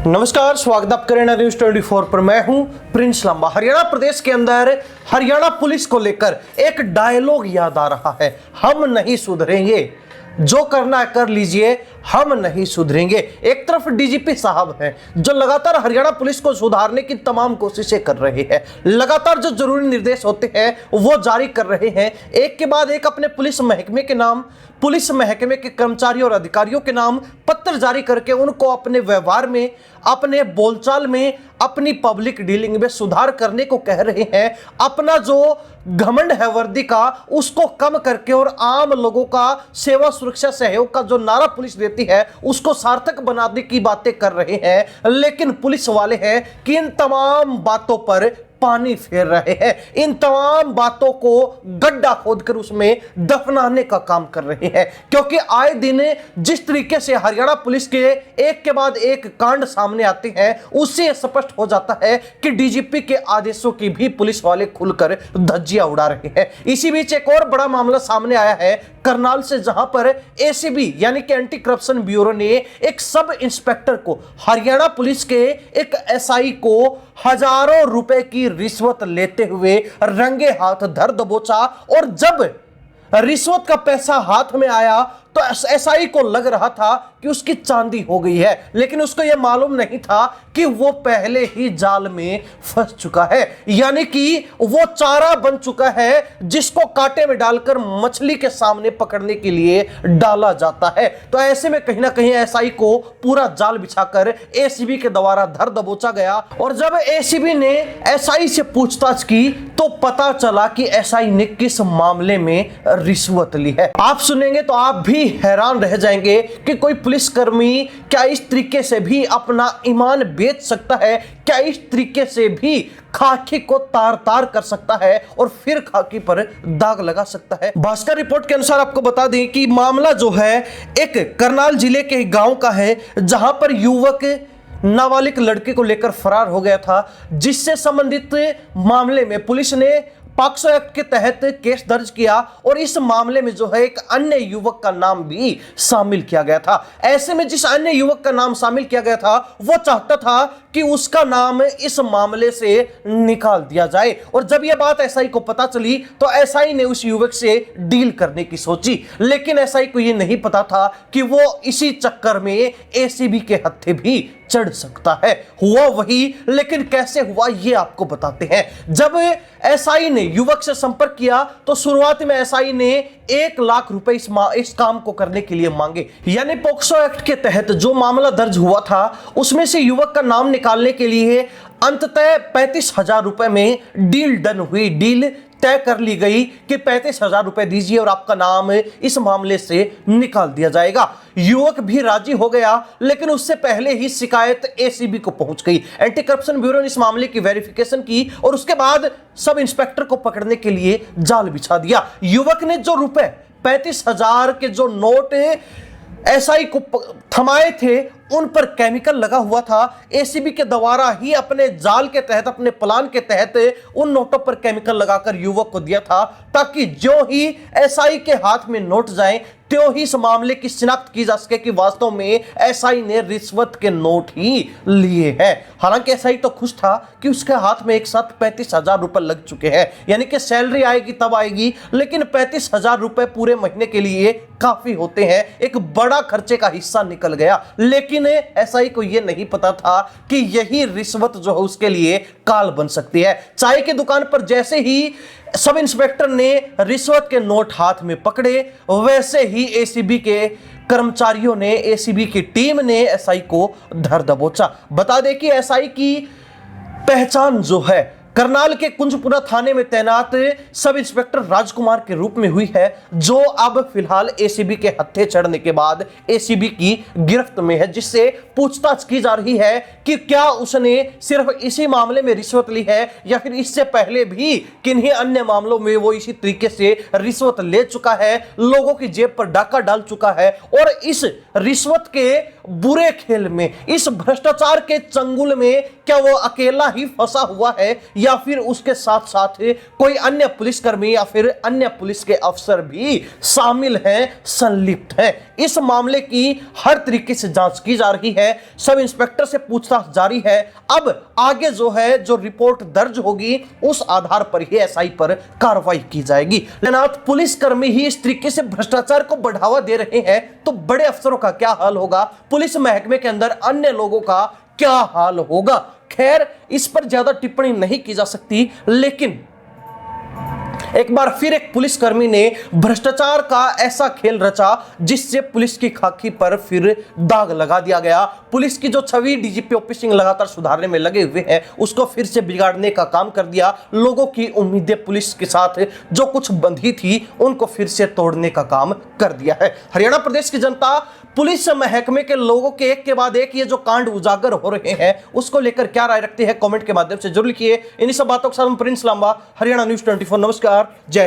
नमस्कार, स्वागत आप करें न्यूज 24 पर। मैं हूं प्रिंस लंबा। हरियाणा प्रदेश के अंदर हरियाणा पुलिस को लेकर एक डायलॉग याद आ रहा है, हम नहीं सुधरेंगे, जो करना है कर लीजिए, हम नहीं सुधरेंगे। एक तरफ डीजीपी साहब हैं जो लगातार हरियाणा पुलिस को सुधारने की तमाम कोशिशें कर रहे हैं, लगातार जो जरूरी निर्देश होते हैं वो जारी कर रहे हैं, एक के बाद एक अपने पुलिस महकमे के नाम, पुलिस महकमे के कर्मचारियों और अधिकारियों के नाम पत्र जारी करके उनको अपने व्यवहार में, अपने बोलचाल में, अपनी पब्लिक डीलिंग में सुधार करने को कह रहे हैं। अपना जो घमंड है वर्दी का उसको कम करके और आम लोगों का सेवा सुरक्षा सहयोग का जो नारा पुलिस देती है उसको सार्थक बनाने की बातें कर रहे हैं। लेकिन पुलिस वाले हैं कि इन तमाम बातों पर पानी फेर रहे हैं, इन तमाम बातों को गड्ढा खोदकर उसमें दफनाने का काम कर रहे हैं। क्योंकि आए दिन जिस तरीके से हरियाणा पुलिस के एक के बाद एक कांड सामने आते हैं उससे स्पष्ट हो जाता है कि डीजीपी के आदेशों की भी पुलिस वाले खुलकर धज्जियां उड़ा रहे हैं। इसी बीच एक और बड़ा मामला सामने आया है करनाल से, जहां पर एसीबी यानी कि एंटी करप्शन ब्यूरो ने एक सब इंस्पेक्टर को, हरियाणा पुलिस के एक एसआई को हजारों रुपए की रिश्वत लेते हुए रंगे हाथ धर दबोचा। और जब रिश्वत का पैसा हाथ में आया तो एसआई को लग रहा था कि उसकी चांदी हो गई है, लेकिन उसको यह मालूम नहीं था कि वो पहले ही जाल में फंस चुका है, यानी कि वो चारा बन चुका है जिसको कांटे में डालकर मछली के सामने पकड़ने के लिए डाला जाता है। तो ऐसे में कहीं ना कहीं एसआई को पूरा जाल बिछाकर एसीबी के द्वारा धर दबोचा गया। और जब एसीबी ने एसआई से पूछताछ की तो पता चला कि एसआई ने किस मामले में रिश्वत ली है। आप सुनेंगे तो आप भी हैरान रह जाएंगे कि कोई पुलिसकर्मी क्या इस तरीके से भी अपना ईमान बेच सकता है, क्या इस तरीके से भी खाकी को तार तार कर सकता है और फिर खाकी पर दाग लगा सकता है। भास्कर रिपोर्ट के अनुसार आपको बता दें कि मामला जो है एक करनाल जिले के गांव का है, जहां पर युवक नाबालिग लड़के को लेकर फरार हो गया था, जिससे संबंधित मामले में पुलिस ने पॉक्सो एक्ट के तहत केस दर्ज किया और इस मामले में जो है एक अन्य युवक का नाम भी शामिल किया गया था। ऐसे में जिस अन्य युवक का नाम शामिल किया गया था वो चाहता था कि उसका नाम इस मामले से निकाल दिया जाए। और जब यह बात एसआई को पता चली तो एसआई ने उस युवक से डील करने की सोची, लेकिन एसआई को यह नहीं पता था कि वो इसी चक्कर में एसीबी के हत्थे भी चढ़ सकता है। हुआ वही, लेकिन कैसे हुआ ये आपको बताते हैं। जब एसआई ने युवक से संपर्क किया तो शुरुआत में एसआई ने 1 लाख रुपए इस काम को करने के लिए मांगे। यानी पॉक्सो एक्ट के तहत जो मामला दर्ज हुआ था उसमें से युवक का नाम निकालने के लिए अंततः 35,000 रुपए में डील डन हुई। डील तय कर ली गई कि 35,000 रुपए दीजिए और आपका नाम इस मामले से निकाल दिया जाएगा। युवक भी राजी हो गया, लेकिन उससे पहले ही शिकायत एसीबी को पहुंच गई। एंटी करप्शन ब्यूरो ने इस मामले की वेरिफिकेशन की और उसके बाद सब इंस्पेक्टर को पकड़ने के लिए जाल बिछा दिया। युवक ने जो रुपए 35,000 के जो नोट एसआई को थमाए थे उन पर केमिकल लगा हुआ था। एसीबी के द्वारा ही अपने जाल के तहत, अपने प्लान के तहत उन नोटों पर केमिकल लगाकर युवक को दिया था, ताकि जो ही एसआई के हाथ में नोट जाएं त्यों ही इस मामले की शिनाख्त की जा सके कि वास्तव में एसआई ने रिश्वत के नोट ही लिए हैं। हालांकि एसआई तो खुश था कि उसके हाथ में एक साथ 35,000 रुपए लग चुके हैं, यानी कि सैलरी आएगी तब आएगी, लेकिन 35,000 रुपए पूरे महीने के लिए काफी होते हैं, एक बड़ा खर्चे का हिस्सा निकल गया। लेकिन एसआई को यह नहीं पता था कि यही रिश्वत जो है उसके लिए काल बन सकती है। चाय की दुकान पर जैसे ही सब इंस्पेक्टर ने रिश्वत के नोट हाथ में पकड़े, वैसे ही एसीबी के कर्मचारियों ने, एसीबी की टीम ने एसआई को धर दबोचा। बता दें कि एसआई की पहचान जो है करनाल के कुंजपुरा थाने में तैनात सब इंस्पेक्टर राजकुमार के रूप में हुई है, जो अब फिलहाल एसीबी के हत्थे चढ़ने के बाद एसीबी की गिरफ्त में है, जिससे पूछताछ की जा रही है कि क्या उसने सिर्फ इसी मामले में रिश्वत ली है या फिर इससे पहले भी किन्हीं अन्य मामलों में वो इसी तरीके से रिश्वत ले चुका है, लोगों की जेब पर डाका डाल चुका है। और इस रिश्वत के बुरे खेल में, इस भ्रष्टाचार के चंगुल में क्या वो अकेला ही फंसा हुआ है या फिर उसके साथ साथ कोई अन्य पुलिसकर्मी या फिर अन्य पुलिस के अफसर भी शामिल हैं, संलिप्त हैं। इस मामले की हर तरीके से जांच की जा रही है, सब इंस्पेक्टर से पूछताछ जारी है। अब आगे जो रिपोर्ट दर्ज होगी उस आधार पर ही एसआई पर कार्रवाई की जाएगी। तैनात पुलिसकर्मी ही इस तरीके से भ्रष्टाचार को बढ़ावा दे रहे हैं तो बड़े अफसरों का क्या हाल होगा, पुलिस महकमे के अंदर अन्य लोगों का क्या हाल होगा। खैर, इस पर ज्यादा टिप्पणी नहीं की जा सकती, लेकिन एक बार फिर एक पुलिसकर्मी ने भ्रष्टाचार का ऐसा खेल रचा जिससे पुलिस की खाकी पर फिर दाग लगा दिया गया। पुलिस की जो छवि डीजीपी ओपी सिंह लगातार सुधारने में लगे हुए हैं उसको फिर से बिगाड़ने का काम कर दिया। लोगों की उम्मीदें पुलिस के साथ जो कुछ बंधी थी उनको फिर से तोड़ने का काम कर दिया है। हरियाणा प्रदेश की जनता पुलिस महकमे के लोगों के एक के बाद एक ये जो कांड उजागर हो रहे हैं उसको लेकर क्या राय रखते हैं, कमेंट के माध्यम से जरूर लिखिए। इन्हीं सब बातों के साथ प्रिंस लांबा, हरियाणा न्यूज़ 24। नमस्कार, जय